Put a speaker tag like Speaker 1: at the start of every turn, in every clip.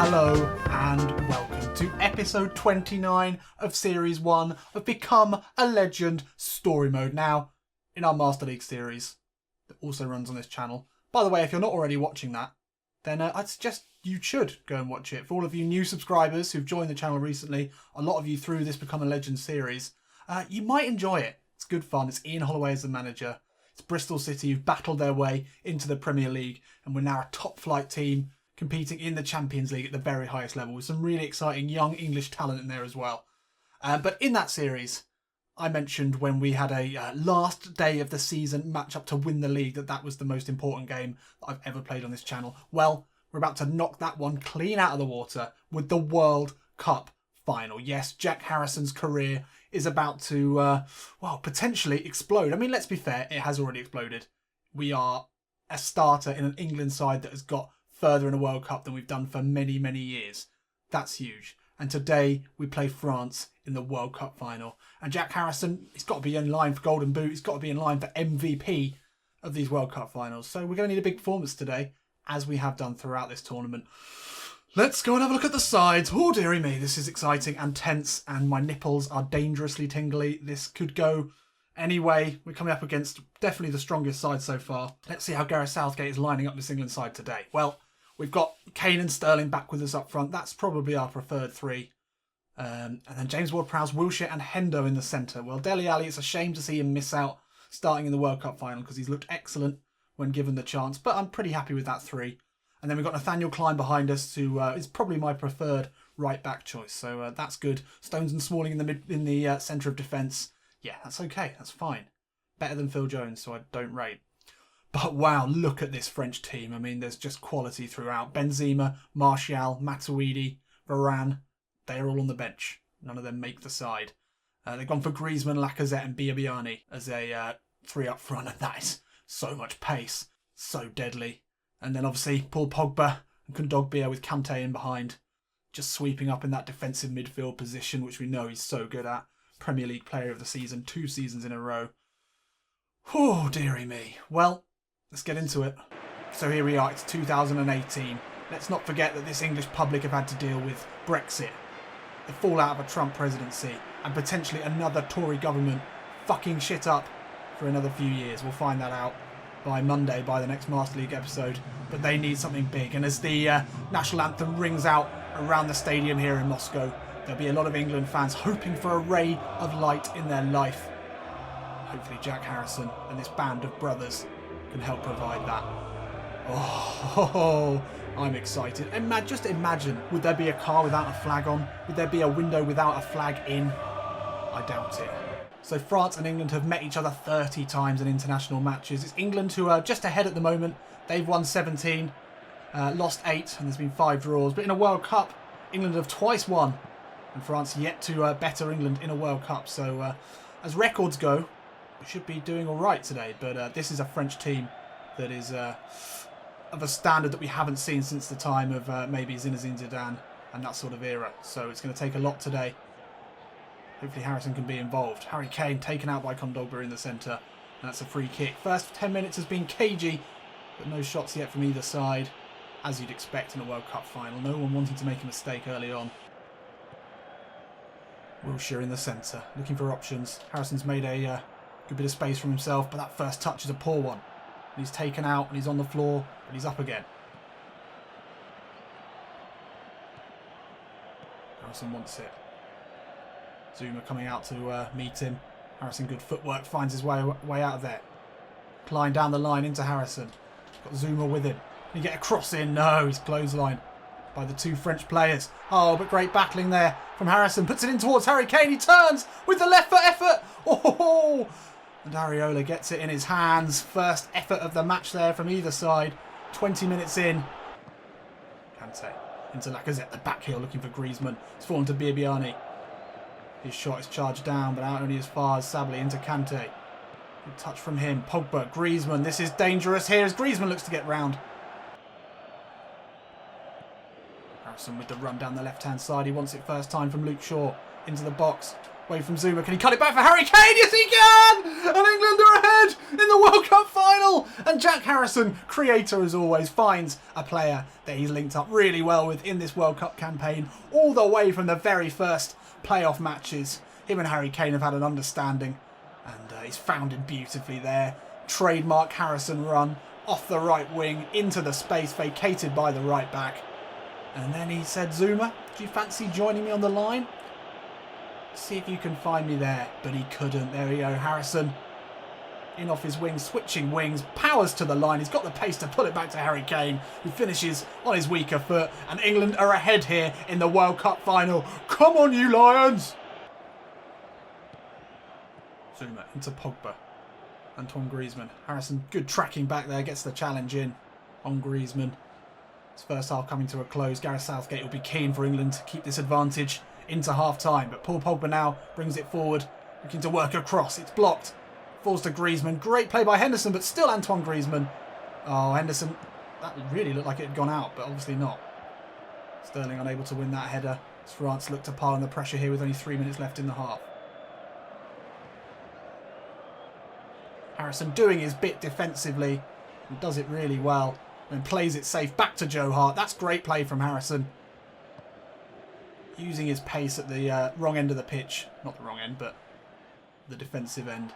Speaker 1: Hello and welcome to episode 29 of Series 1 of Become a Legend Story Mode. Now, in our Master League series that also runs on this channel. By the way, if you're not already watching that, then I'd suggest you should go and watch it. For all of you new subscribers who've joined the channel recently, a lot of you through this Become a Legend series, you might enjoy it. It's good fun. It's Ian Holloway as the manager. It's Bristol City who've battled their way into the Premier League, and we're now a top flight team competing in the Champions League at the very highest level with some really exciting young English talent in there as well. But in that series, I mentioned when we had a last day of the season match-up to win the league that was the most important game that I've ever played on this channel. Well, we're about to knock that one clean out of the water with the World Cup final. Yes, Jack Harrison's career is about to, potentially explode. I mean, let's be fair, it has already exploded. We are a starter in an England side that has got further in a World Cup than we've done for many, many years. That's huge. And today we play France in the World Cup final. And Jack Harrison, he's got to be in line for Golden Boot. He's got to be in line for MVP of these World Cup finals. So we're going to need a big performance today, as we have done throughout this tournament. Let's go and have a look at the sides. Oh, dearie me, this is exciting and tense, and my nipples are dangerously tingly. This could go any way. We're coming up against definitely the strongest side so far. Let's see how Gareth Southgate is lining up this England side today. Well, we've got Kane and Sterling back with us up front. That's probably our preferred three. And then James Ward-Prowse, Wilshere and Hendo in the centre. Well, Dele Alli, it's a shame to see him miss out starting in the World Cup final because he's looked excellent when given the chance. But I'm pretty happy with that three. And then we've got Nathaniel Klein behind us, who is probably my preferred right-back choice. So that's good. Stones and Smalling in the centre of defence. Yeah, that's okay. That's fine. Better than Phil Jones, so I don't rate. But wow, look at this French team. I mean, there's just quality throughout. Benzema, Martial, Matuidi, Varane, they're all on the bench. None of them make the side. They've gone for Griezmann, Lacazette and Biabiany as a three up front, and that is so much pace. So deadly. And then obviously Paul Pogba and Kondogbia with Kante in behind. Just sweeping up in that defensive midfield position, which we know he's so good at. Premier League Player of the Season, 2 seasons in a row. Oh, dearie me. Well, let's get into it. So here we are, it's 2018. Let's not forget that this English public have had to deal with Brexit, the fallout of a Trump presidency, and potentially another Tory government fucking shit up for another few years. We'll find that out by Monday, by the next Master League episode. But they need something big. And as the national anthem rings out around the stadium here in Moscow, there'll be a lot of England fans hoping for a ray of light in their life. Hopefully Jack Harrison and this band of brothers can help provide that. Oh, I'm excited. Just imagine, would there be a car without a flag on? Would there be a window without a flag in? I doubt it. So France and England have met each other 30 times in international matches. It's England who are just ahead at the moment. They've won 17, lost 8, and there's been 5 draws. But in a World Cup, England have twice won, and France yet to better England in a World Cup. So as records go, we should be doing all right today. But this is a French team that is of a standard that we haven't seen since the time of maybe Zinedine Zidane and that sort of era. So it's going to take a lot today. Hopefully Harrison can be involved. Harry Kane taken out by Kondogbia in the centre. And that's a free kick. First 10 minutes has been cagey, but no shots yet from either side, as you'd expect in a World Cup final. No one wanting to make a mistake early on. Wilshere in the centre, looking for options. Harrison's made a good bit of space for himself, but that first touch is a poor one. And he's taken out and he's on the floor, but he's up again. Harrison wants it. Zuma coming out to meet him. Harrison, good footwork, finds his way out of there. Klein down the line into Harrison. Got Zuma with him. Can he get a cross in? No, he's clotheslined by the 2 French players. Oh, but great battling there from Harrison. Puts it in towards Harry Kane. He turns with the left foot effort. Oh, and Areola gets it in his hands. First effort of the match there from either side. 20 minutes in. Kante into Lacazette. The back heel looking for Griezmann. It's fallen to Biabiany. His shot is charged down, but out only as far as Sablé into Kante. Good touch from him. Pogba, Griezmann. This is dangerous here as Griezmann looks to get round. Harrison with the run down the left-hand side. He wants it first time from Luke Shaw. Into the box. Away from Zuma. Can he cut it back for Harry Kane? Yes, he can! And England are ahead in the World Cup final. And Jack Jack Harrison, creator as always, finds a player that he's linked up really well with in this World Cup campaign, all the way from the very first playoff matches. Him and Harry Kane have had an understanding, and he's found it beautifully there. Trademark Harrison run off the right wing into the space vacated by the right back. And then he said, Zuma, do you fancy joining me on the line? See if you can find me there. But he couldn't. There we go. Harrison in off his wing, switching wings, powers to the line. He's got the pace to pull it back to Harry Kane, who finishes on his weaker foot. And England are ahead here in the World Cup final. Come on, you Lions! Zuma into Pogba. Antoine Griezmann. Harrison, good tracking back there, gets the challenge in on Griezmann. His first half coming to a close. Gareth Southgate will be keen for England to keep this advantage into half-time. But Paul Pogba now brings it forward, looking to work across. It's blocked. Falls to Griezmann. Great play by Henderson, but still Antoine Griezmann. Oh, Henderson. That really looked like it had gone out, but obviously not. Sterling unable to win that header as France look to pile on the pressure here with only 3 minutes left in the half. Harrison doing his bit defensively and does it really well. And plays it safe back to Joe Hart. That's great play from Harrison. Using his pace at the wrong end of the pitch. Not the wrong end, but the defensive end.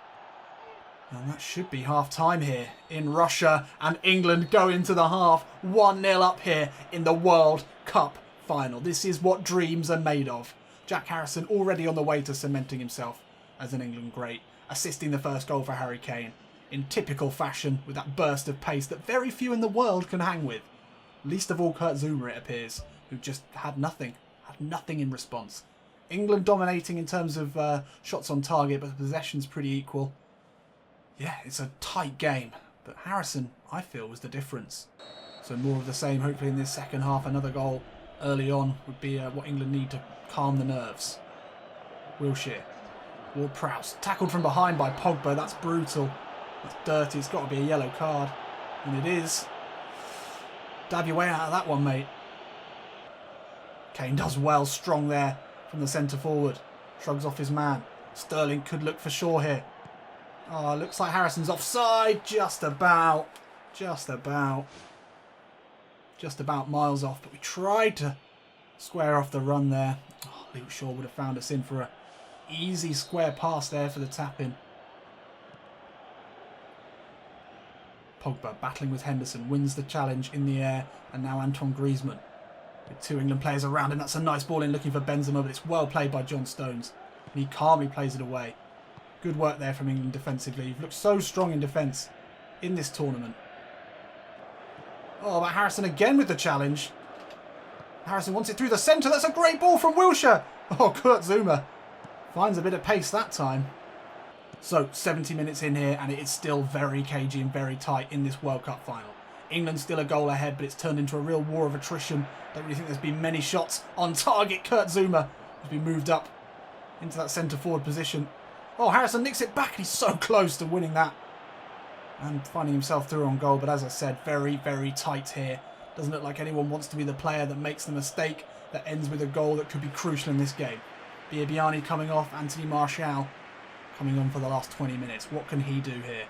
Speaker 1: And that should be half-time here in Russia. And England go into the half 1-0 up here in the World Cup final. This is what dreams are made of. Jack Harrison already on the way to cementing himself as an England great. Assisting the first goal for Harry Kane. In typical fashion, with that burst of pace that very few in the world can hang with. Least of all Kurt Zuma, it appears, who just had nothing in response. England dominating in terms of shots on target, but the possession's pretty equal. Yeah, it's a tight game, but Harrison, I feel, was the difference. So more of the same, hopefully in this second half. Another goal early on would be what England need to calm the nerves. Wilshere. Ward-Prowse, tackled from behind by Pogba. That's brutal. That's dirty. It's got to be a yellow card. And it is. Dab your way out of that one, mate. Kane does well, strong there from the centre forward. Shrugs off his man. Sterling could look for Shaw here. Oh, looks like Harrison's offside. Just about. Just about miles off. But we tried to square off the run there. Oh, Luke Shaw would have found us in for a easy square pass there for the tap-in. Pogba battling with Henderson, wins the challenge in the air, and now Antoine Griezmann with two England players around him. That's a nice ball in looking for Benzema, but it's well played by John Stones, and he calmly plays it away. Good work there from England defensively. You've looked so strong in defence in this tournament. Oh, but Harrison again with the challenge. Harrison wants it through the centre. That's a great ball from Wilshere. Oh, Kurt Zuma finds a bit of pace that time. So, 70 minutes in here, and it is still very cagey and very tight in this World Cup final. England's still a goal ahead, but it's turned into a real war of attrition. Don't really think there's been many shots on target. Kurt Zuma has been moved up into that centre-forward position. Oh, Harrison nicks it back, and he's so close to winning that. And finding himself through on goal, but as I said, very, very tight here. Doesn't look like anyone wants to be the player that makes the mistake that ends with a goal that could be crucial in this game. Biabiany coming off, Anthony Martial coming on for the last 20 minutes. What can he do here?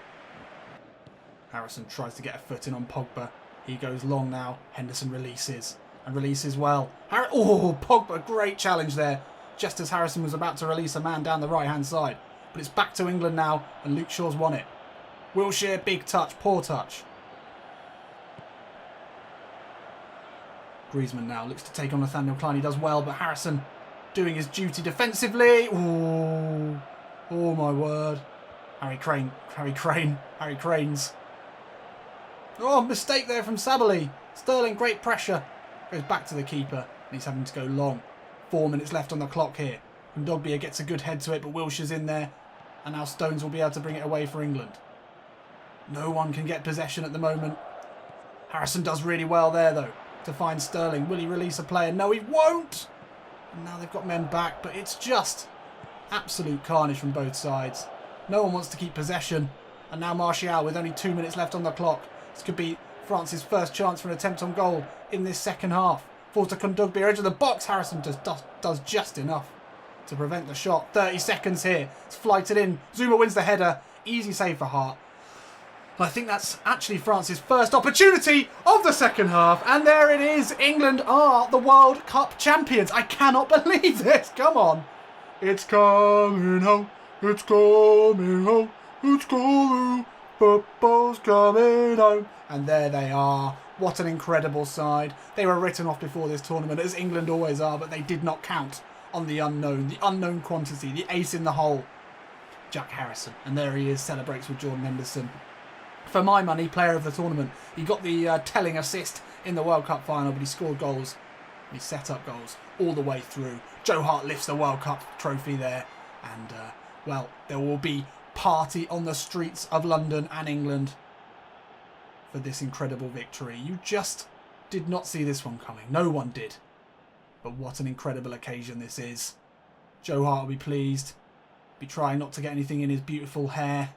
Speaker 1: Harrison tries to get a foot in on Pogba. He goes long now. Henderson releases. And releases well. Oh, Pogba, great challenge there. Just as Harrison was about to release a man down the right-hand side. But it's back to England now, and Luke Shaw's won it. Wilshere, big touch, poor touch. Griezmann now looks to take on Nathaniel Klein. He does well, but Harrison doing his duty defensively. Ooh. Oh my word. Harry Cranes. Oh, mistake there from Sabali. Sterling, great pressure. Goes back to the keeper, and he's having to go long. 4 minutes left on the clock here. And Dogbia gets a good head to it, but Wilshere's in there. And now Stones will be able to bring it away for England. No one can get possession at the moment. Harrison does really well there, though, to find Sterling. Will he release a player? No, he won't. And now they've got men back, but it's just absolute carnage from both sides. No one wants to keep possession. And now Martial with only 2 minutes left on the clock. This could be France's first chance for an attempt on goal in this second half. Falls to Kondogbia, edge of the box. Harrison does just enough to prevent the shot. 30 seconds here. It's flighted in. Zuma wins the header. Easy save for Hart. I think that's actually France's first opportunity of the second half. And there it is. England are the World Cup champions. I cannot believe this. Come on. It's coming home. It's coming home. It's coming. Football's coming home. And there they are. What an incredible side. They were written off before this tournament, as England always are, but they did not count on the unknown quantity, the ace in the hole. Jack Harrison. And there he is, celebrates with Jordan Henderson. For my money, player of the tournament. He got the telling assist in the World Cup final, but he scored goals. He set up goals all the way through. Joe Hart lifts the World Cup trophy there. And, well, there will be party on the streets of London and England for this incredible victory. You just did not see this one coming. No one did. But what an incredible occasion this is. Joe Hart will be pleased. Be trying not to get anything in his beautiful hair.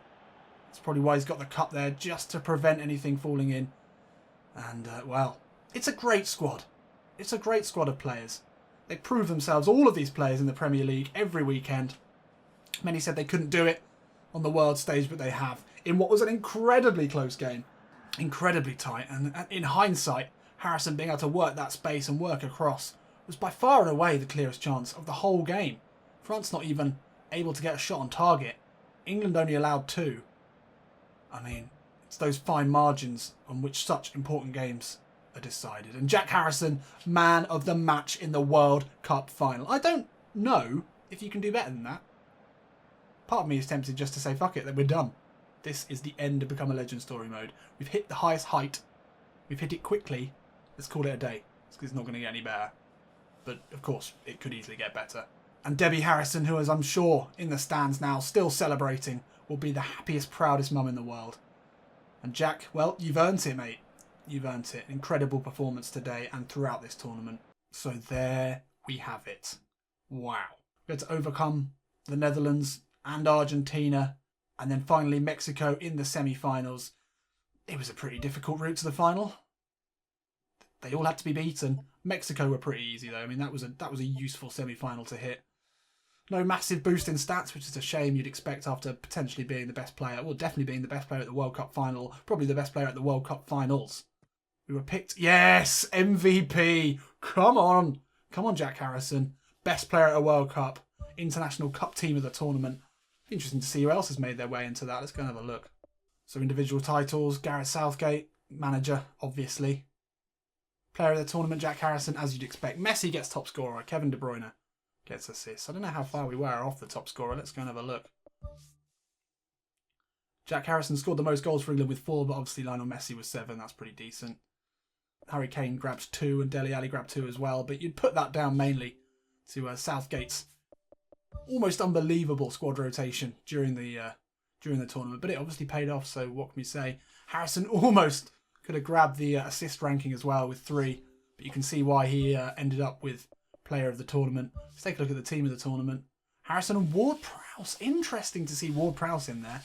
Speaker 1: That's probably why he's got the cup there, just to prevent anything falling in. And, well, it's a great squad. It's a great squad of players. They prove themselves, all of these players in the Premier League, every weekend. Many said they couldn't do it on the world stage, but they have. In what was an incredibly close game. Incredibly tight. And in hindsight, Harrison being able to work that space and work across was by far and away the clearest chance of the whole game. France not even able to get a shot on target. England only allowed 2. I mean, it's those fine margins on which such important games are decided. And Jack Harrison, man of the match in the World Cup final. I don't know if you can do better than that. Part of me is tempted just to say, fuck it, that we're done. This is the end of Become a Legend story mode. We've hit the highest height. We've hit it quickly. Let's call it a day. It's not going to get any better. But, of course, it could easily get better. And Debbie Harrison, who is, I'm sure, in the stands now, still celebrating, will be the happiest, proudest mum in the world. And Jack, well, you've earned it, mate. You've earned it. Incredible performance today and throughout this tournament. So there we have it. Wow. We had to overcome the Netherlands and Argentina, and then finally Mexico in the semi-finals. It was a pretty difficult route to the final. They all had to be beaten. Mexico were pretty easy though. I mean, that was a useful semi-final to hit. No massive boost in stats, which is a shame. You'd expect after potentially being the best player, well, definitely being the best player at the World Cup final, probably the best player at the World Cup finals. We were picked. Yes, MVP. Come on, Jack Harrison, best player at a World Cup, international cup team of the tournament. Interesting to see who else has made their way into that. Let's go and have a look. So individual titles: Gareth Southgate, manager, obviously. Player of the tournament, Jack Harrison, as you'd expect. Messi gets top scorer. Kevin De Bruyne gets assists. I don't know how far we were off the top scorer. Let's go and have a look. Jack Harrison scored the most goals for England with 4, but obviously Lionel Messi was 7. That's pretty decent. Harry Kane grabs 2 and Dele Alli grabbed 2 as well. But you'd put that down mainly to Southgate's almost unbelievable squad rotation during the tournament. But it obviously paid off, so what can we say? Harrison almost could have grabbed the assist ranking as well with 3. But you can see why he ended up with player of the tournament. Let's take a look at the team of the tournament. Harrison and Ward-Prowse. Interesting to see Ward-Prowse in there.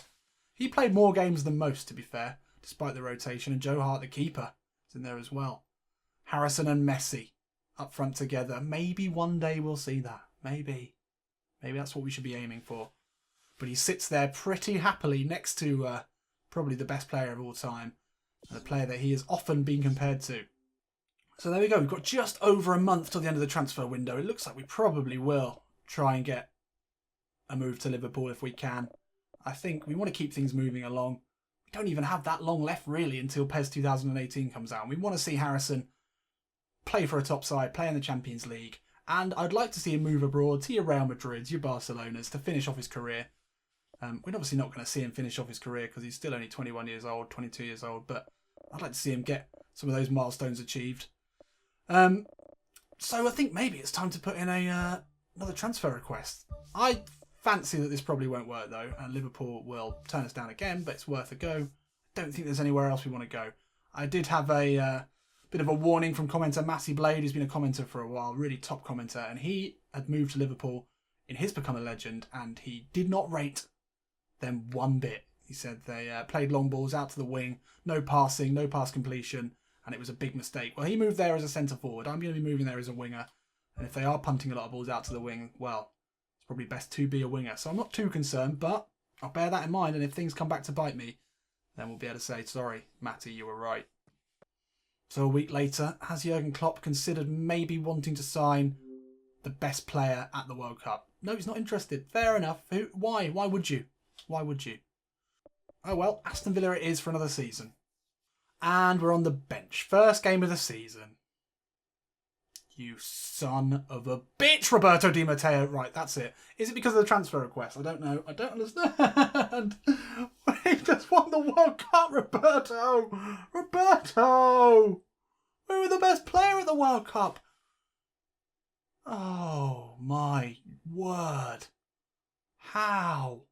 Speaker 1: He played more games than most, to be fair, despite the rotation. And Joe Hart, the keeper, is in there as well. Harrison and Messi up front together. Maybe one day we'll see that. Maybe. Maybe that's what we should be aiming for. But he sits there pretty happily next to probably the best player of all time. And a player that he has often been compared to. So there we go. We've got just over a month till the end of the transfer window. It looks like we probably will try and get a move to Liverpool if we can. I think we want to keep things moving along. We don't even have that long left really until PES 2018 comes out. We want to see Harrison play for a top side, play in the Champions League. And I'd like to see him move abroad to your Real Madrids, your Barcelonas, to finish off his career. We're obviously not going to see him finish off his career because he's still only 21 years old, 22 years old. But I'd like to see him get some of those milestones achieved. So I think maybe it's time to put in another transfer request. I fancy that this probably won't work though, and Liverpool will turn us down again, but it's worth a go. Don't think there's anywhere else we want to go. I did have a bit of a warning from commenter Massey Blade, who's been a commenter for a while, really top commenter, and he had moved to Liverpool in his Become a Legend, and he did not rate them one bit. He said they played long balls out to the wing, no passing, no pass completion, and it was a big mistake. Well, he moved there as a centre forward. I'm going to be moving there as a winger, and if they are punting a lot of balls out to the wing, well, it's probably best to be a winger. So I'm not too concerned, but I'll bear that in mind, and if things come back to bite me, then we'll be able to say, sorry, Matty, you were right. So a week later, has Jurgen Klopp considered maybe wanting to sign the best player at the World Cup? No, he's not interested. Fair enough. Why? Why would you? Why would you? Oh well, Aston Villa it is for another season. And we're on the bench. First game of the season. You son of a bitch, Roberto Di Matteo. Right, that's it. Is it because of the transfer request? I don't know. I don't understand. He just won the World Cup, Roberto. Roberto. We were the best player at the World Cup. Oh, my word. How?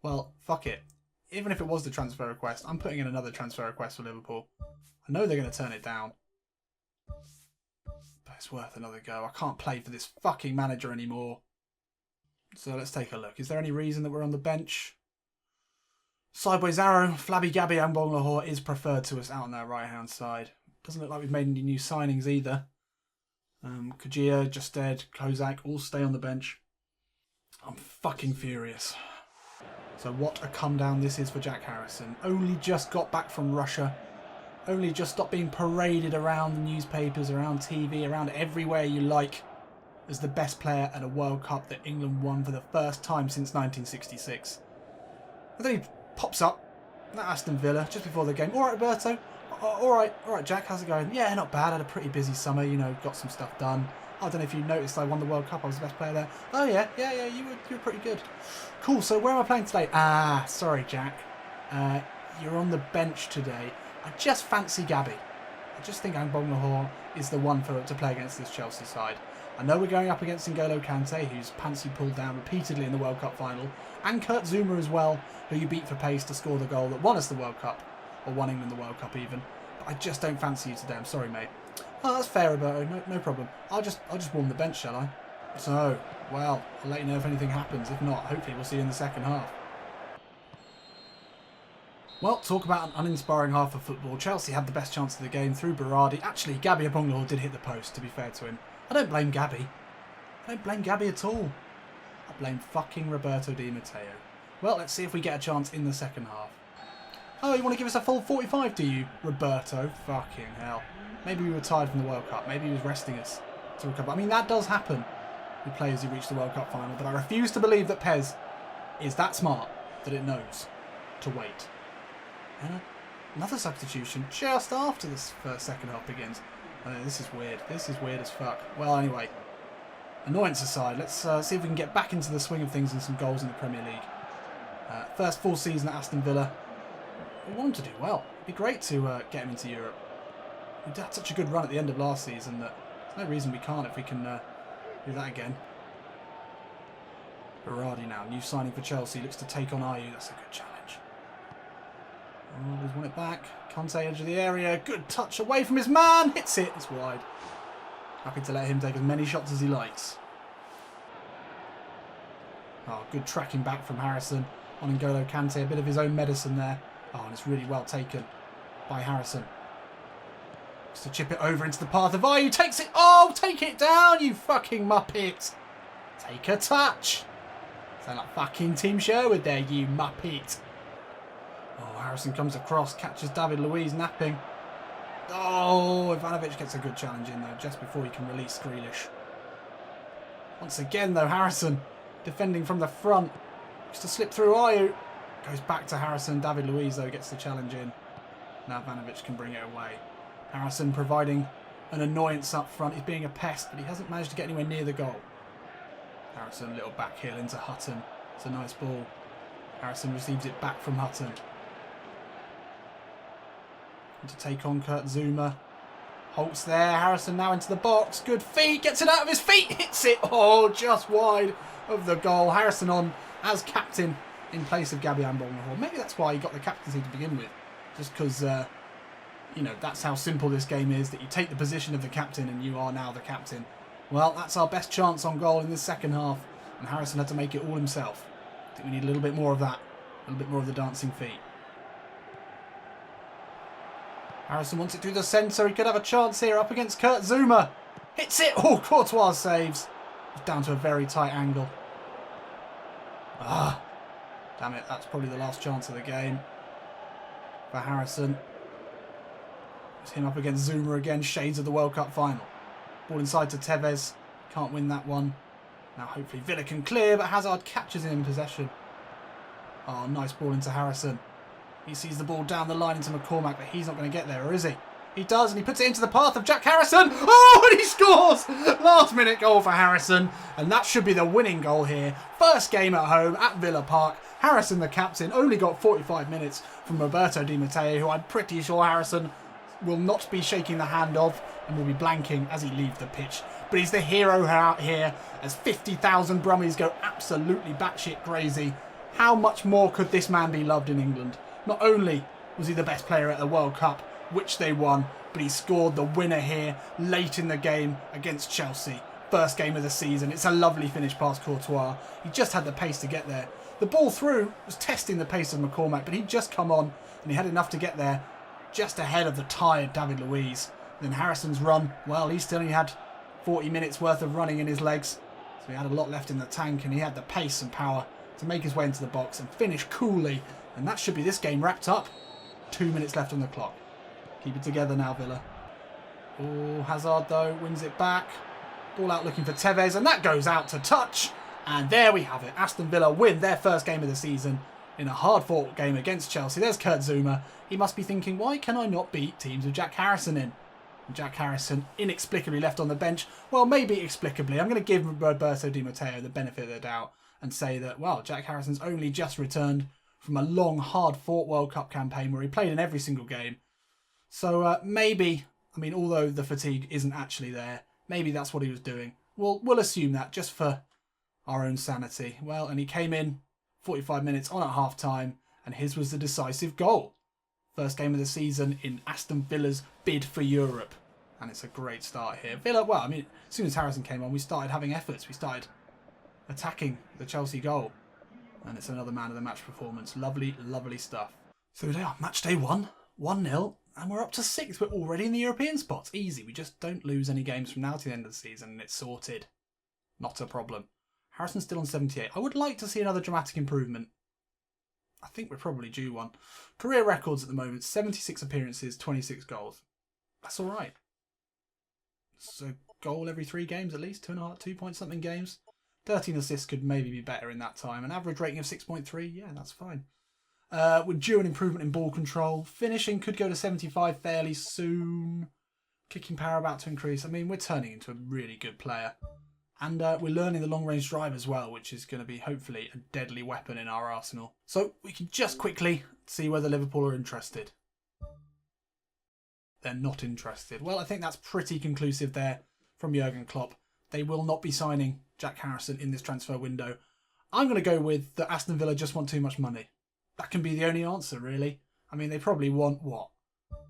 Speaker 1: Well, fuck it. Even if it was the transfer request, I'm putting in another transfer request for Liverpool. I know they're going to turn it down. But it's worth another go. I can't play for this fucking manager anymore. So let's take a look. Is there any reason that we're on the bench? Sideways arrow. Flabby Gabby and Bong Lahore is preferred to us out on their right-hand side. Doesn't look like we've made any new signings either. Kajia, Justed, Kozak all stay on the bench. I'm fucking furious. So what a come down this is for Jack Harrison. Only just got back from Russia. Only just stopped being paraded around the newspapers, around TV, around everywhere you like as the best player at a World Cup that England won for the first time since 1966. And then he pops up at Aston Villa just before the game. All right, Roberto. All right, Jack. How's it going? Yeah, not bad. Had a pretty busy summer. You know, got some stuff done. I don't know if you noticed I won the World Cup. I was the best player there. Oh yeah. You were pretty good. Cool. So where am I playing today? Sorry, Jack. You're on the bench today. I just fancy Gabby. I just think Bong Lahore is the one to play against this Chelsea side. I know we're going up against N'Golo Kante, whose pants you pulled down repeatedly in the World Cup final, and Kurt Zouma as well, who you beat for pace to score the goal that won us the World Cup, or won England the World Cup even. But I just don't fancy you today. I'm sorry, mate. Oh, that's fair, Roberto. No problem. I'll just warm the bench, shall I? So, well, I'll let you know if anything happens. If not, hopefully we'll see you in the second half. Well, talk about an uninspiring half of football. Chelsea had the best chance of the game through Berardi. Actually, Gabby Abonglahor did hit the post, to be fair to him. I don't blame Gabby. I don't blame Gabby at all. I blame fucking Roberto Di Matteo. Well, let's see if we get a chance in the second half. Oh, you want to give us a full 45, do you, Roberto? Fucking hell. Maybe we were tired from the World Cup. Maybe he was resting us to recover. I mean, that does happen with players who reach the World Cup final, but I refuse to believe that PES is that smart that it knows to wait. And another substitution just after this second half begins. This is weird. This is weird as fuck. Well, anyway, annoyance aside, let's see if we can get back into the swing of things and some goals in the Premier League. First full season at Aston Villa. We want him to do well. It'd be great to get him into Europe. We had such a good run at the end of last season that there's no reason we can't if we can do that again. Berardi now, new signing for Chelsea, looks to take on Ayew. That's a good challenge. Oh, he's won it back. Kante edge of the area. Good touch away from his man. Hits it. It's wide. Happy to let him take as many shots as he likes. Oh, good tracking back from Harrison on N'Golo Kante. A bit of his own medicine there. Oh, and it's really well taken by Harrison. Just to chip it over into the path of Ayew. Takes it. Oh, take it down, you fucking muppet. Take a touch. Sound like fucking Tim Sherwood there, you muppet. Oh, Harrison comes across, catches David Luiz napping. Oh, Ivanovic gets a good challenge in though, just before he can release Grealish. Once again though, Harrison defending from the front. Just to slip through Ayew. Goes back to Harrison. David Luiz though gets the challenge in. Now Ivanovic can bring it away. Harrison providing an annoyance up front. He's being a pest, but he hasn't managed to get anywhere near the goal. Harrison, a little back heel into Hutton. It's a nice ball. Harrison receives it back from Hutton. And to take on Kurt Zouma. Holt's there. Harrison now into the box. Good feet. Gets it out of his feet. Hits it. Oh, just wide of the goal. Harrison on as captain in place of Gabby Bong-Lahore. Maybe that's why he got the captaincy to begin with. Just because, you know, that's how simple this game is. That you take the position of the captain and you are now the captain. Well, that's our best chance on goal in this second half. And Harrison had to make it all himself. I think we need a little bit more of that. A little bit more of the dancing feet. Harrison wants it through the centre. He could have a chance here up against Kurt Zouma. Hits it. Oh, Courtois saves. It's down to a very tight angle. Ah, damn it. That's probably the last chance of the game. for Harrison. It's him up against Zuma again. Shades of the World Cup final. Ball inside to Tevez. Can't win that one. Now hopefully Villa can clear, but Hazard catches him in possession. Oh, nice ball into Harrison. He sees the ball down the line into McCormack, but he's not going to get there, or is he? He does, and he puts it into the path of Jack Harrison. Oh, and he scores! Last minute goal for Harrison. And that should be the winning goal here. First game at home at Villa Park. Harrison, the captain, only got 45 minutes from Roberto Di Matteo, who I'm pretty sure Harrison will not be shaking the hand of and will be blanking as he leaves the pitch. But he's the hero out here as 50,000 Brummies go absolutely batshit crazy. How much more could this man be loved in England? Not only was he the best player at the World Cup, which they won, but he scored the winner here late in the game against Chelsea. First game of the season. It's a lovely finish past Courtois. He just had the pace to get there. The ball through was testing the pace of McCormack, but he'd just come on and he had enough to get there just ahead of the tired David Luiz. Then Harrison's run, well, he still only had 40 minutes worth of running in his legs, so he had a lot left in the tank, and he had the pace and power to make his way into the box and finish coolly. And that should be this game wrapped up. 2 minutes left on the clock. Keep it together now, Villa. Oh, Hazard, though, wins it back. Ball out looking for Tevez, and that goes out to touch. And there we have it. Aston Villa win their first game of the season in a hard-fought game against Chelsea. There's Kurt Zouma. He must be thinking, why can I not beat teams with Jack Harrison in? And Jack Harrison inexplicably left on the bench. Well, maybe explicably. I'm going to give Roberto Di Matteo the benefit of the doubt and say that, well, Jack Harrison's only just returned from a long, hard-fought World Cup campaign where he played in every single game. So maybe, I mean, although the fatigue isn't actually there, maybe that's what he was doing. We'll assume that just for our own sanity. Well, and he came in 45 minutes on at half-time, and his was the decisive goal. First game of the season in Aston Villa's bid for Europe. And it's a great start here. Villa, well, I mean, as soon as Harrison came on, we started having efforts. We started attacking the Chelsea goal. And it's another man of the match performance. Lovely, lovely stuff. So there are. Match day 1, 1-0. And we're up to 6. We're already in the European spots. Easy. We just don't lose any games from now to the end of the season, and it's sorted. Not a problem. Harrison's still on 78. I would like to see another dramatic improvement. I think we're probably due one. Career records at the moment, 76 appearances, 26 goals. That's all right. It's a goal every 3 games at least, 2 point something games. 13 assists could maybe be better in that time. An average rating of 6.3, yeah, that's fine. We're due an improvement in ball control. Finishing could go to 75 fairly soon. Kicking power about to increase. I mean, we're turning into a really good player. And we're learning the long-range drive as well, which is going to be, hopefully, a deadly weapon in our arsenal. So we can just quickly see whether Liverpool are interested. They're not interested. Well, I think that's pretty conclusive there from Jurgen Klopp. They will not be signing Jack Harrison in this transfer window. I'm going to go with that Aston Villa just want too much money. That can be the only answer, really. I mean, they probably want, what?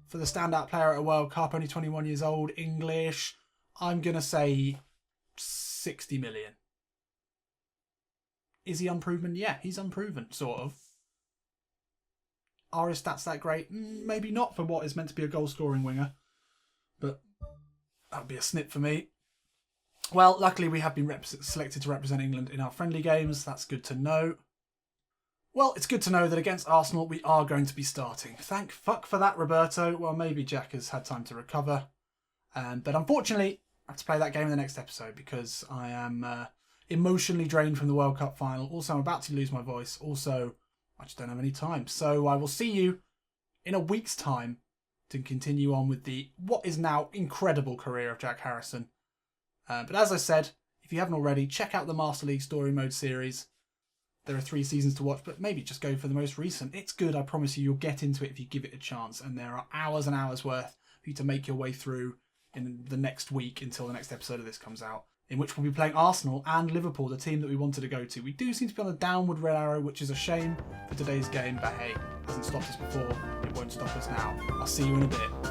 Speaker 1: For the standout player at a World Cup, only 21 years old, English, I'm going to say 60 million. Is he unproven? Yeah, he's unproven, sort of. Are his stats that great? Maybe not for what is meant to be a goal-scoring winger. But that would be a snip for me. Well, luckily we have been selected to represent England in our friendly games. That's good to know. Well, it's good to know that against Arsenal we are going to be starting. Thank fuck for that, Roberto. Well, maybe Jack has had time to recover. But unfortunately, I have to play that game in the next episode because I am emotionally drained from the World Cup final. Also, I'm about to lose my voice. Also, I just don't have any time. So I will see you in a week's time to continue on with the what is now incredible career of Jack Harrison. But as I said, if you haven't already, check out the Master League Story Mode series. There are 3 seasons to watch, but maybe just go for the most recent. It's good, I promise you, you'll get into it if you give it a chance. And there are hours and hours worth for you to make your way through in the next week until the next episode of this comes out, in which we'll be playing Arsenal and Liverpool, the team that we wanted to go to. We do seem to be on a downward red arrow, which is a shame for today's game, but hey, hasn't stopped us before, it won't stop us now. I'll see you in a bit.